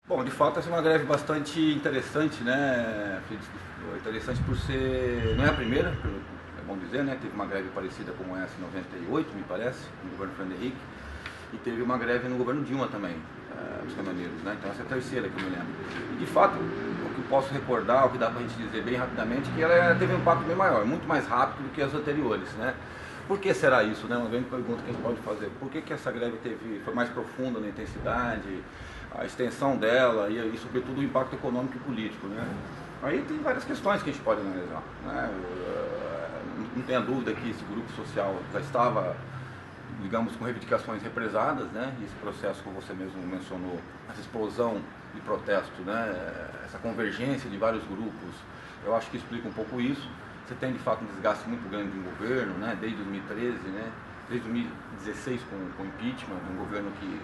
Bom, de fato essa é uma greve bastante interessante, né? Interessante por ser, não é a primeira, é bom dizer, né? Teve uma greve parecida como essa em 98, me parece, no governo Fernando Henrique, e teve uma greve no governo Dilma também, dos caminhoneiros, né? Então essa é a terceira que eu me lembro. E de fato, o que eu posso recordar, o que dá pra gente dizer bem rapidamente, é que ela teve um impacto bem maior, muito mais rápido do que as anteriores, né? Por que será isso, né? Uma grande pergunta que a gente pode fazer. Por que essa greve foi mais profunda na intensidade, a extensão dela e sobretudo, o impacto econômico e político, né? Aí tem várias questões que a gente pode analisar, né? Não tenha dúvida que esse grupo social já estava, digamos, com reivindicações represadas, né? E esse processo, como você mesmo mencionou, essa explosão de protesto, né? Essa convergência de vários grupos, eu acho que explica um pouco isso. Você tem de fato um desgaste muito grande do governo, né? Desde 2013, né? Desde 2016 com o impeachment, um governo que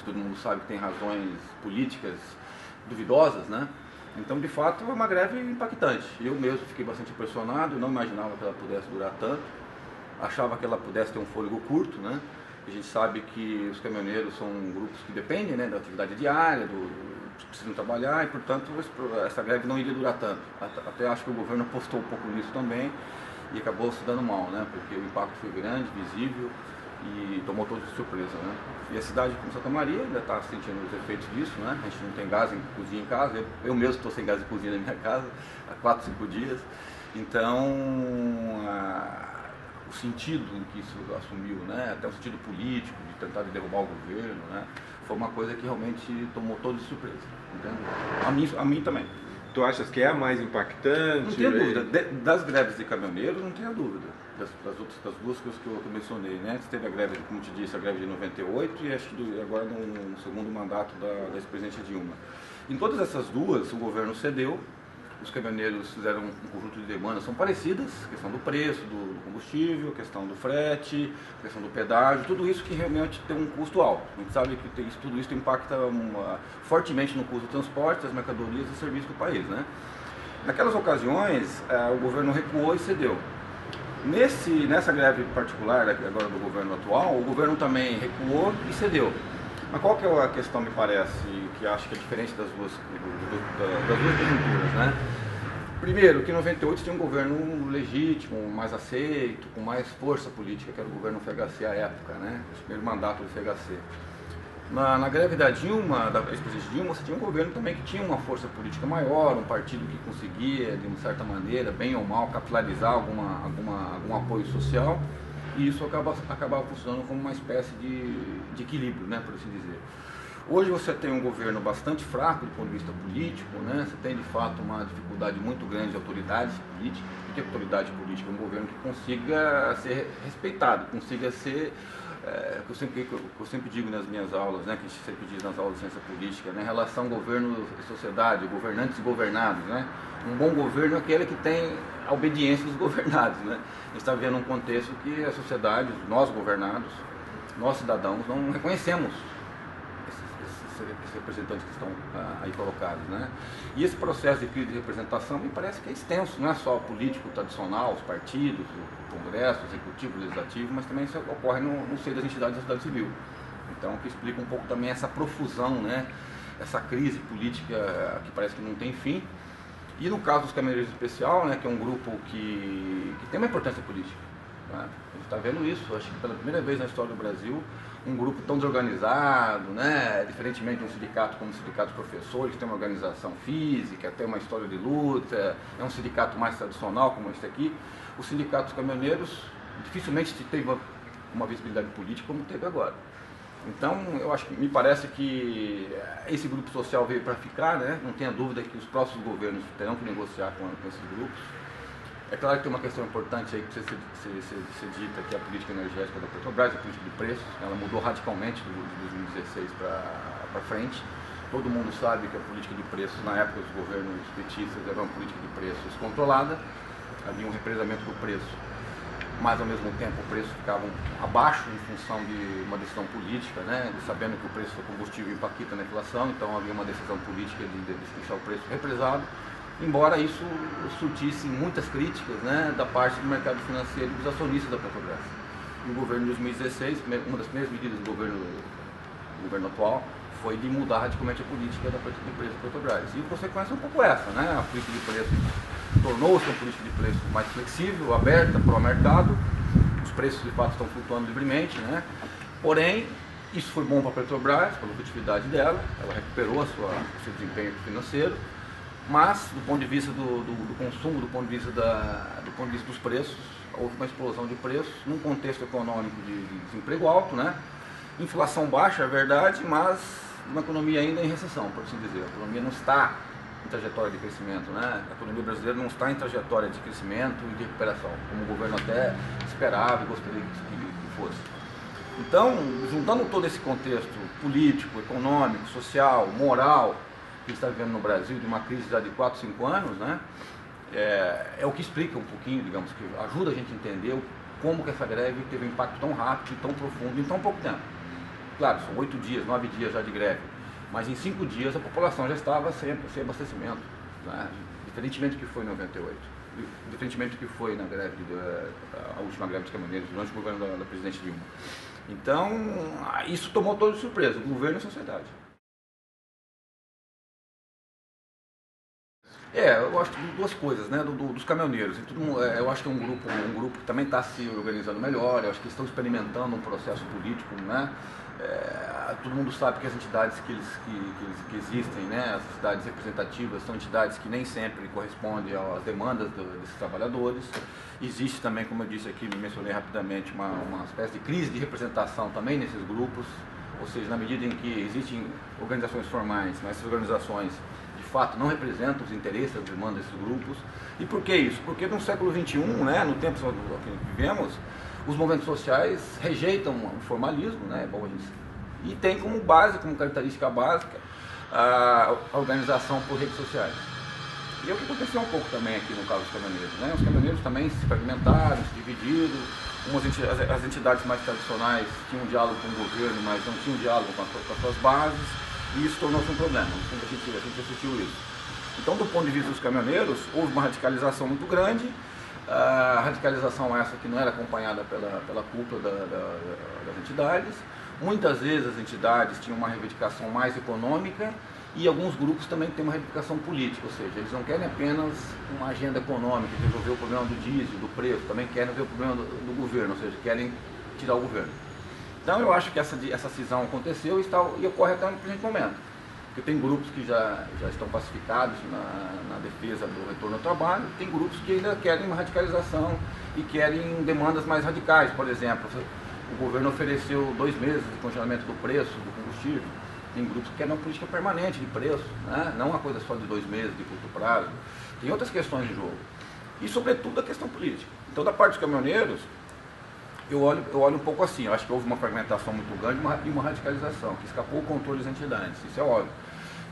todo mundo sabe que tem razões políticas duvidosas, né? Então, de fato, é uma greve impactante. Eu mesmo fiquei bastante impressionado, não imaginava que ela pudesse durar tanto, achava que ela pudesse ter um fôlego curto, né? A gente sabe que os caminhoneiros são grupos que dependem, né, da atividade diária, precisam trabalhar e, portanto, essa greve não iria durar tanto. Até acho que o governo apostou um pouco nisso também e acabou se dando mal, né? Porque o impacto foi grande, visível e tomou todos de surpresa, né? E a cidade como Santa Maria ainda está sentindo os efeitos disso, né? A gente não tem gás em cozinha em casa, eu mesmo estou sem gás de cozinha na minha casa há 4, 5 dias. Então, o sentido em que isso assumiu, né? Até o sentido político de tentar derrubar o governo, né? Foi uma coisa que realmente tomou todos de surpresa, entende? A mim também. Tu achas que é a mais impactante? Não tenho dúvida. Das greves de caminhoneiros, não tenho dúvida. Das duas coisas que eu mencionei, né? Você teve a greve, como te disse, a greve de 98 e acho que agora no segundo mandato da ex-presidente Dilma. Em todas essas duas, o governo cedeu, os caminhoneiros fizeram um conjunto de demandas, são parecidas, questão do preço do combustível, questão do frete, questão do pedágio, tudo isso que realmente tem um custo alto. A gente sabe que tudo isso impacta fortemente no custo do transporte, das mercadorias e serviços do país, né? Naquelas ocasiões, o governo recuou e cedeu. Nessa greve particular agora do governo atual, o governo também recuou e cedeu. Mas qual que é a questão, me parece, que acho que é diferente das duas conjunturas, né? Primeiro, que em 98 tinha um governo legítimo, mais aceito, com mais força política, que era o governo FHC à época, né? O primeiro mandato do FHC. Na greve da Dilma, da ex-presidente Dilma, você tinha um governo também que tinha uma força política maior, um partido que conseguia, de uma certa maneira, bem ou mal, capitalizar algum apoio social, e isso acabava funcionando como uma espécie de equilíbrio, né, por assim dizer. Hoje você tem um governo bastante fraco do ponto de vista político, né? Você tem de fato uma dificuldade muito grande de autoridade política. O que é autoridade política? Um governo que consiga ser respeitado, consiga ser, que eu sempre digo nas minhas aulas, né? Que a gente sempre diz nas aulas de ciência política, né? Relação governo e sociedade, governantes e governados, né? Um bom governo é aquele que tem a obediência dos governados, né? A gente está vendo um contexto que a sociedade, nós governados, nós cidadãos, não reconhecemos esses representantes que estão aí colocados, né? E esse processo de crise de representação me parece que é extenso, não é só político tradicional, os partidos, o Congresso, o Executivo, o Legislativo, mas também isso ocorre no seio das entidades da sociedade civil. Então, que explica um pouco também essa profusão, né? Essa crise política que parece que não tem fim. E no caso dos caminhoneiros em especial, né, que é um grupo que tem uma importância política, né? A gente está vendo isso, acho que pela primeira vez na história do Brasil, um grupo tão desorganizado, né? Diferentemente de um sindicato como o Sindicato de Professores, que tem uma organização física, tem uma história de luta, é um sindicato mais tradicional como este aqui. O Sindicato dos Caminhoneiros dificilmente teve uma visibilidade política como teve agora. Então, eu acho que me parece que esse grupo social veio para ficar, né? Não tenha dúvida que os próximos governos terão que negociar com esses grupos. É claro que tem uma questão importante aí que precisa ser dita, que é a política energética da Petrobras, a política de preços. Ela mudou radicalmente de 2016 para frente. Todo mundo sabe que a política de preços, na época dos governos petistas, era uma política de preços controlada. Havia um represamento do preço, mas ao mesmo tempo o preço ficava abaixo em função de uma decisão política, né? Sabendo que o preço do combustível impacta na inflação, então havia uma decisão política de deixar o preço represado. Embora isso surtisse muitas críticas, né, da parte do mercado financeiro e dos acionistas da Petrobras. E o governo de 2016, uma das primeiras medidas do governo atual, foi de mudar radicalmente a política da política de preço da Petrobras. E a consequência é um pouco essa, né? A política de preço tornou-se uma política de preço mais flexível, aberta para o mercado, os preços de fato estão flutuando livremente, né? Porém, isso foi bom para a Petrobras, para a lucratividade dela, ela recuperou o seu desempenho financeiro, mas do ponto de vista do consumo, do ponto de vista dos preços, houve uma explosão de preços num contexto econômico de desemprego alto, né? Inflação baixa, é verdade, mas uma economia ainda em recessão, por assim dizer. A economia não está em trajetória de crescimento, né? A economia brasileira não está em trajetória de crescimento e de recuperação, como o governo até esperava e gostaria que fosse. Então, juntando todo esse contexto político, econômico, social, moral que está vivendo no Brasil, de uma crise já de 4, 5 anos, né? É o que explica um pouquinho, digamos, que ajuda a gente a entender como que essa greve teve um impacto tão rápido e tão profundo em tão pouco tempo. Claro, são 8 dias, 9 dias já de greve, mas em 5 dias a população já estava sem abastecimento, né? Diferentemente do que foi em 98, diferentemente do que foi na greve, a última greve dos caminhoneiros, durante o governo da presidente Dilma. Então, isso tomou todos de surpresa, o governo e a sociedade. Eu acho que duas coisas, né, dos caminhoneiros. Eu acho que é um grupo que também está se organizando melhor, eu acho que estão experimentando um processo político, né? Todo mundo sabe que as entidades que existem, né, as entidades representativas, são entidades que nem sempre correspondem às demandas desses trabalhadores. Existe também, como eu disse aqui, mencionei rapidamente, uma espécie de crise de representação também nesses grupos, ou seja, na medida em que existem organizações formais, mas essas organizações de fato não representam os interesses, as demandas desses grupos. E por que isso? Porque no século XXI, né, no tempo que vivemos, os movimentos sociais rejeitam o formalismo, né, e tem como base, como característica básica, a organização por redes sociais. E é o que aconteceu um pouco também aqui no caso dos caminhoneiros, né? Os caminhoneiros também se fragmentaram, se dividiram, as entidades mais tradicionais tinham um diálogo com o governo, mas não tinham diálogo com as suas bases, e isso tornou-se um problema, a gente assistiu isso. Então, do ponto de vista dos caminhoneiros, houve uma radicalização muito grande, a radicalização essa que não era acompanhada pela cúpula das entidades. Muitas vezes as entidades tinham uma reivindicação mais econômica e alguns grupos também têm uma reivindicação política, ou seja, eles não querem apenas uma agenda econômica, resolver o problema do diesel, do preço, também querem ver o problema do governo, ou seja, querem tirar o governo. Então eu acho que essa cisão aconteceu e ocorre até no presente momento. Porque tem grupos que já estão pacificados na defesa do retorno ao trabalho, tem grupos que ainda querem uma radicalização e querem demandas mais radicais. Por exemplo, o governo ofereceu 2 meses de congelamento do preço do combustível. Tem grupos que querem uma política permanente de preço, né? Não uma coisa só de 2 meses, de curto prazo. Tem outras questões em jogo. E, sobretudo, a questão política. Então, da parte dos caminhoneiros, eu olho um pouco assim. Eu acho que houve uma fragmentação muito grande e uma radicalização, que escapou o controle das entidades. Isso é óbvio.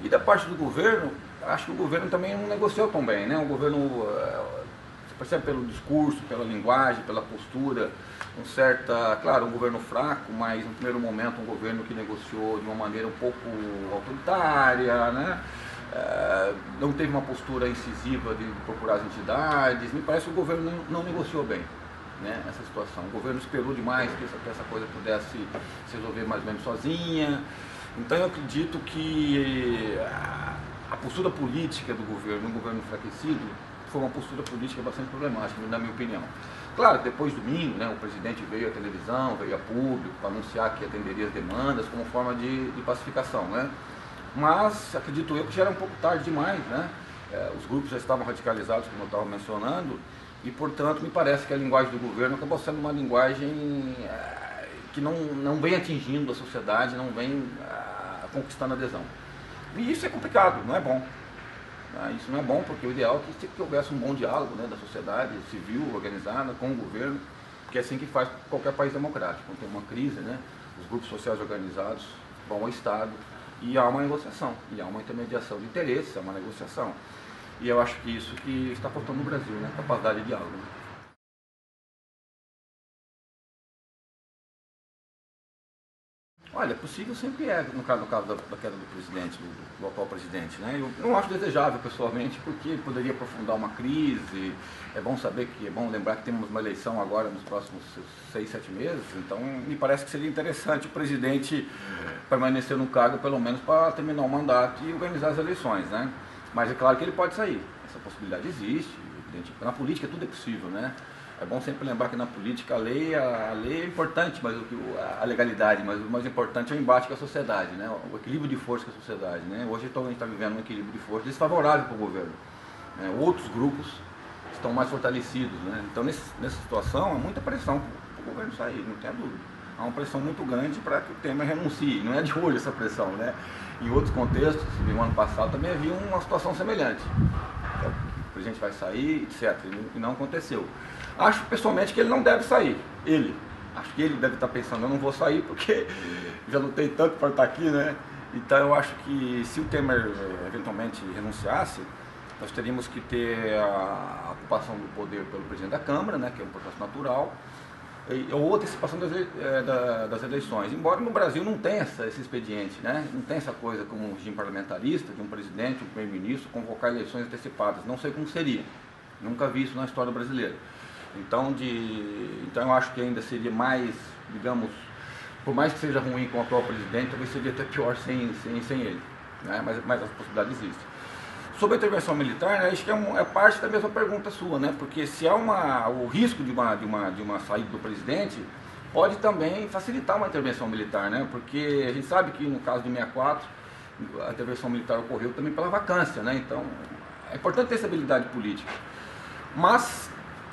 E da parte do governo, acho que o governo também não negociou tão bem, né? O governo, você percebe pelo discurso, pela linguagem, pela postura, claro, um governo fraco, mas no primeiro momento um governo que negociou de uma maneira um pouco autoritária, né? Não teve uma postura incisiva de procurar as entidades. Me parece que o governo não negociou bem, né, essa situação. O governo esperou demais que essa coisa pudesse se resolver mais ou menos sozinha. Então eu acredito que a postura política do governo, um governo enfraquecido, foi uma postura política bastante problemática, na minha opinião. Claro, depois do domingo, né, o presidente veio à televisão, veio a público para anunciar que atenderia as demandas como forma de pacificação, né? Mas acredito eu que já era um pouco tarde demais, né? Os grupos já estavam radicalizados, como eu estava mencionando, e portanto me parece que a linguagem do governo acabou sendo uma linguagem que não vem atingindo a sociedade, não vem conquistando adesão. E isso é complicado, não é bom. Isso não é bom, porque o ideal é que houvesse um bom diálogo, né, da sociedade civil organizada com o governo, que é assim que faz qualquer país democrático. Quando tem uma crise, né, os grupos sociais organizados vão ao Estado e há uma negociação, e há uma intermediação de interesses, há uma negociação. E eu acho que isso que está faltando no Brasil, né, capacidade de diálogo. Olha, possível sempre é, no caso da queda do presidente, do atual presidente, né? Eu não acho desejável, pessoalmente, porque poderia aprofundar uma crise. É bom saber que, é bom lembrar que temos uma eleição agora nos próximos 6, 7 meses, então me parece que seria interessante o presidente permanecer no cargo, pelo menos para terminar o mandato e organizar as eleições, né? Mas é claro que ele pode sair, essa possibilidade existe, evidente. Na política tudo é possível, né? É bom sempre lembrar que na política a lei é importante, mas a legalidade, mas o mais importante é o embate com a sociedade, né? O equilíbrio de força com a sociedade, né? Hoje a gente está vivendo um equilíbrio de força desfavorável para o governo, né? Outros grupos estão mais fortalecidos, né? Então nessa situação há muita pressão para o governo sair, não tenha dúvida. Há uma pressão muito grande para que o Temer renuncie, não é de hoje essa pressão, né? Em outros contextos, no ano passado também havia uma situação semelhante. O presidente vai sair, etc. E não aconteceu. Acho pessoalmente que ele não deve sair. Acho que ele deve estar pensando, eu não vou sair porque já lutei tanto para estar aqui, né? Então eu acho que se o Temer eventualmente renunciasse, nós teríamos que ter a ocupação do poder pelo presidente da Câmara, né? Que é um processo natural, ou antecipação das eleições. Embora no Brasil não tenha esse expediente, né? Não tem essa coisa como um regime parlamentarista, de um presidente, um primeiro-ministro, convocar eleições antecipadas. Não sei como seria. Nunca vi isso na história brasileira. Então eu acho que ainda seria mais, digamos, por mais que seja ruim com o atual presidente, talvez seria até pior sem ele, né? Mas a possibilidade existe. Sobre a intervenção militar, né, acho que é parte da mesma pergunta sua, né? Porque se há o risco de uma saída do presidente, pode também facilitar uma intervenção militar, né? Porque a gente sabe que no caso de 64, a intervenção militar ocorreu também pela vacância, né? Então é importante ter estabilidade política. Mas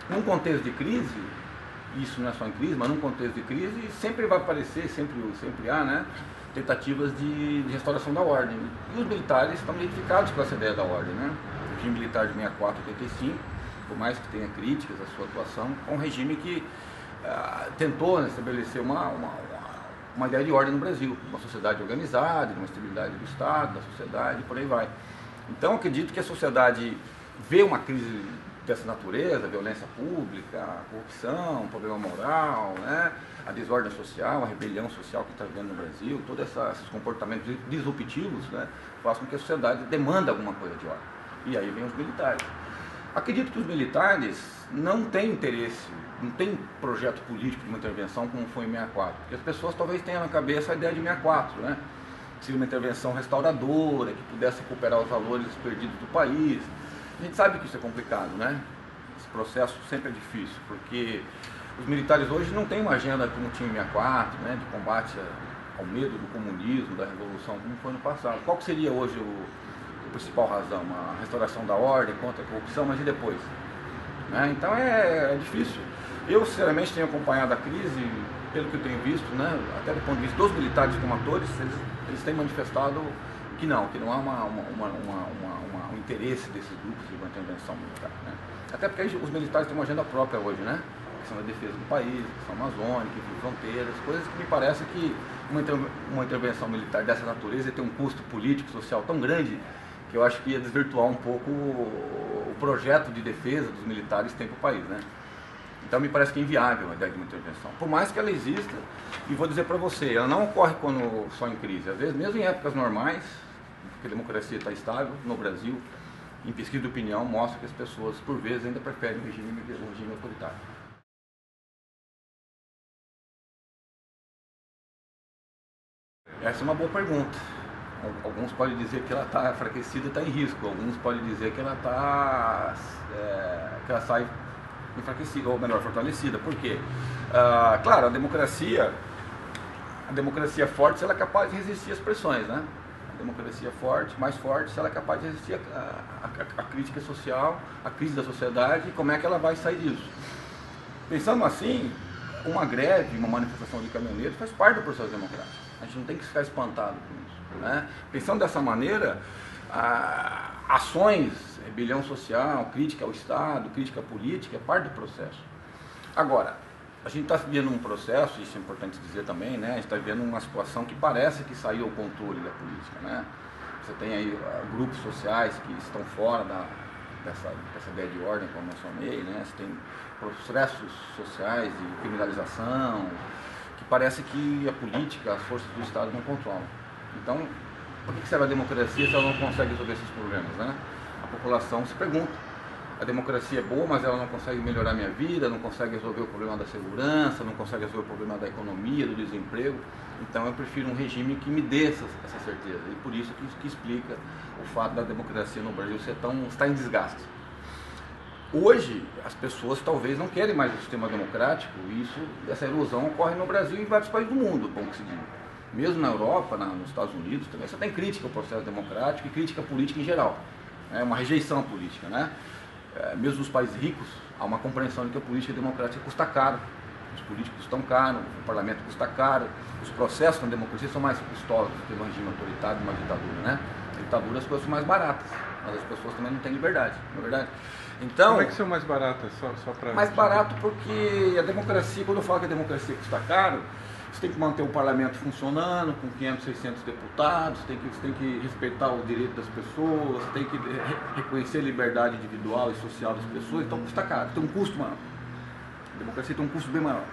num contexto de crise, isso não é só em crise, mas num contexto de crise sempre vai aparecer, sempre há, né, tentativas de restauração da ordem. E os militares estão identificados com essa ideia da ordem, né? O regime militar de 64 e 85, por mais que tenha críticas à sua atuação, é um regime que tentou, né, estabelecer uma ideia de ordem no Brasil, uma sociedade organizada, uma estabilidade do Estado, da sociedade, e por aí vai. Então acredito que a sociedade vê uma crise dessa natureza, violência pública, corrupção, problema moral, né? A desordem social, a rebelião social que está vivendo no Brasil, todos esses comportamentos disruptivos, né, fazem com que a sociedade demanda alguma coisa de ordem. E aí vem os militares. Acredito que os militares não têm interesse, não têm projeto político de uma intervenção como foi em 64, porque as pessoas talvez tenham na cabeça a ideia de 64, né? Se uma intervenção restauradora, que pudesse recuperar os valores perdidos do país. A gente sabe que isso é complicado, né? Esse processo sempre é difícil, porque os militares hoje não têm uma agenda como tinha em 64, né? De combate ao medo do comunismo, da revolução, como foi no passado. Qual que seria hoje a principal razão? A restauração da ordem contra a corrupção, mas e depois? Né? Então é difícil. Eu, sinceramente, tenho acompanhado a crise, pelo que eu tenho visto, né? Até do ponto de vista dos militares como atores, eles têm manifestado que não há um interesse desses grupos de uma intervenção militar, né? Até porque os militares têm uma agenda própria hoje, né? A questão da defesa do país, a questão amazônica, de fronteiras, coisas que me parece que uma intervenção militar dessa natureza tem um custo político, social tão grande que eu acho que ia desvirtuar um pouco o projeto de defesa dos militares que tem para o país, né? Então me parece que é inviável a ideia de uma intervenção. Por mais que ela exista, e vou dizer para você, ela não ocorre quando só em crise. Às vezes, mesmo em épocas normais, porque a democracia está estável no Brasil, em pesquisa de opinião, mostra que as pessoas, por vezes, ainda preferem o regime autoritário. Essa é uma boa pergunta. Alguns podem dizer que ela está enfraquecida e está em risco. Alguns podem dizer que ela sai enfraquecida, ou melhor, fortalecida. Por quê? Claro, a democracia forte, se ela é capaz de resistir às pressões, né? A democracia mais forte, se ela é capaz de resistir à crítica social, à crise da sociedade, e como é que ela vai sair disso? Pensando assim, uma greve, uma manifestação de caminhoneiros faz parte do processo democrático. A gente não tem que ficar espantado com isso, né? Pensando dessa maneira, ações, rebelião social, crítica ao Estado, crítica política, é parte do processo. Agora, a gente está vivendo um processo, isso é importante dizer também, né? A gente está vivendo uma situação que parece que saiu ao controle da política, né? Você tem aí grupos sociais que estão fora dessa ideia de ordem, como eu mencionei, né? Você tem processos sociais de criminalização, que parece que a política, as forças do Estado não controlam. Então, por que serve a democracia se ela não consegue resolver esses problemas, né? A população se pergunta. A democracia é boa, mas ela não consegue melhorar minha vida, não consegue resolver o problema da segurança, não consegue resolver o problema da economia, do desemprego. Então eu prefiro um regime que me dê essa certeza. E por isso que explica o fato da democracia no Brasil estar em desgaste. Hoje, as pessoas talvez não querem mais o sistema democrático, e essa erosão ocorre no Brasil e em vários países do mundo, bom que se diga. Mesmo na Europa, nos Estados Unidos, também você tem crítica ao processo democrático e crítica política em geral. É uma rejeição política, né? Mesmo nos países ricos, há uma compreensão de que a política democrática custa caro. Os políticos custam caro, o parlamento custa caro, os processos na democracia são mais custosos do que no regime autoritário de uma ditadura, né? Na ditadura as coisas são mais baratas, mas as pessoas também não têm liberdade, não é verdade? Então, como é que são mais baratas? Só para mais barato porque a democracia, quando eu falo que a democracia custa caro, você tem que manter o parlamento funcionando com 500, 600 deputados, você tem que respeitar o direito das pessoas, você tem que reconhecer a liberdade individual e social das pessoas, então custa caro, tem um custo maior. A democracia tem um custo bem maior,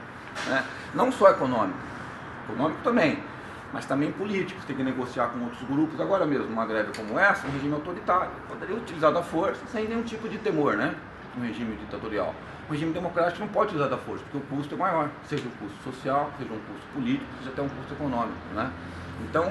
né? Não só econômico também, mas também político, você tem que negociar com outros grupos. Agora mesmo, uma greve como essa, um regime autoritário, poderia utilizar da força sem nenhum tipo de temor, né? Um regime ditatorial. O regime democrático não pode usar da força, porque o custo é maior, seja um custo social, seja um custo político, seja até um custo econômico, né? Então,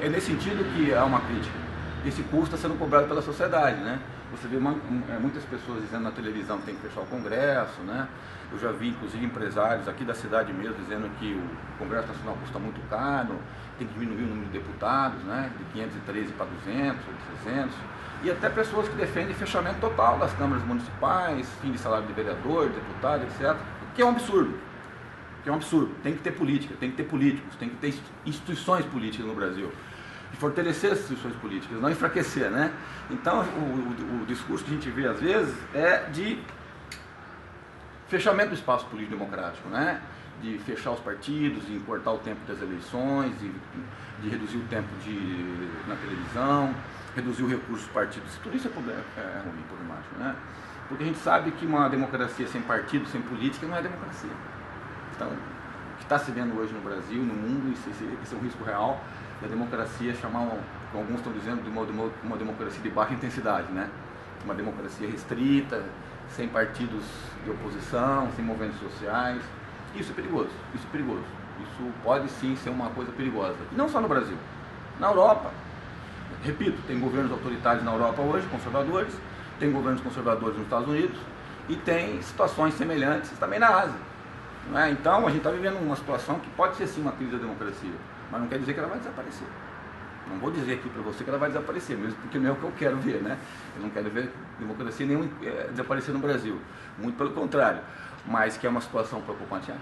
é nesse sentido que há uma crítica. Esse custo está sendo cobrado pela sociedade, né? Você vê muitas pessoas dizendo na televisão que tem que fechar o Congresso, né? Eu já vi, inclusive, empresários aqui da cidade mesmo dizendo que o Congresso Nacional custa muito caro, tem que diminuir o número de deputados, né? De 513 para 200 ou 300. E até pessoas que defendem fechamento total das câmaras municipais, fim de salário de vereador, de deputado, etc. Que é um absurdo. Tem que ter política, tem que ter políticos, tem que ter instituições políticas no Brasil. E fortalecer as instituições políticas, não enfraquecer, né? Então, o discurso que a gente vê às vezes é de fechamento do espaço político democrático, né? De fechar os partidos, de encurtar o tempo das eleições, de reduzir o tempo na televisão, reduzir o recurso dos partidos. Tudo isso é ruim, problemático, né? Porque a gente sabe que uma democracia sem partido, sem política, não é democracia. Então, o que está se vendo hoje no Brasil, no mundo, esse é um risco real. E a democracia como alguns estão dizendo, de uma democracia de baixa intensidade, né? Uma democracia restrita, sem partidos de oposição, sem movimentos sociais. Isso é perigoso, Isso pode sim ser uma coisa perigosa. E não só no Brasil. Na Europa, repito, tem governos autoritários na Europa hoje, conservadores, tem governos conservadores nos Estados Unidos e tem situações semelhantes também na Ásia. Não é? Então, a gente está vivendo uma situação que pode ser sim uma crise da democracia, mas não quer dizer que ela vai desaparecer. Não vou dizer aqui para você que ela vai desaparecer, mesmo porque não é o que eu quero ver, né? Eu não quero ver democracia nenhuma desaparecer no Brasil, muito pelo contrário, mas que é uma situação preocupante.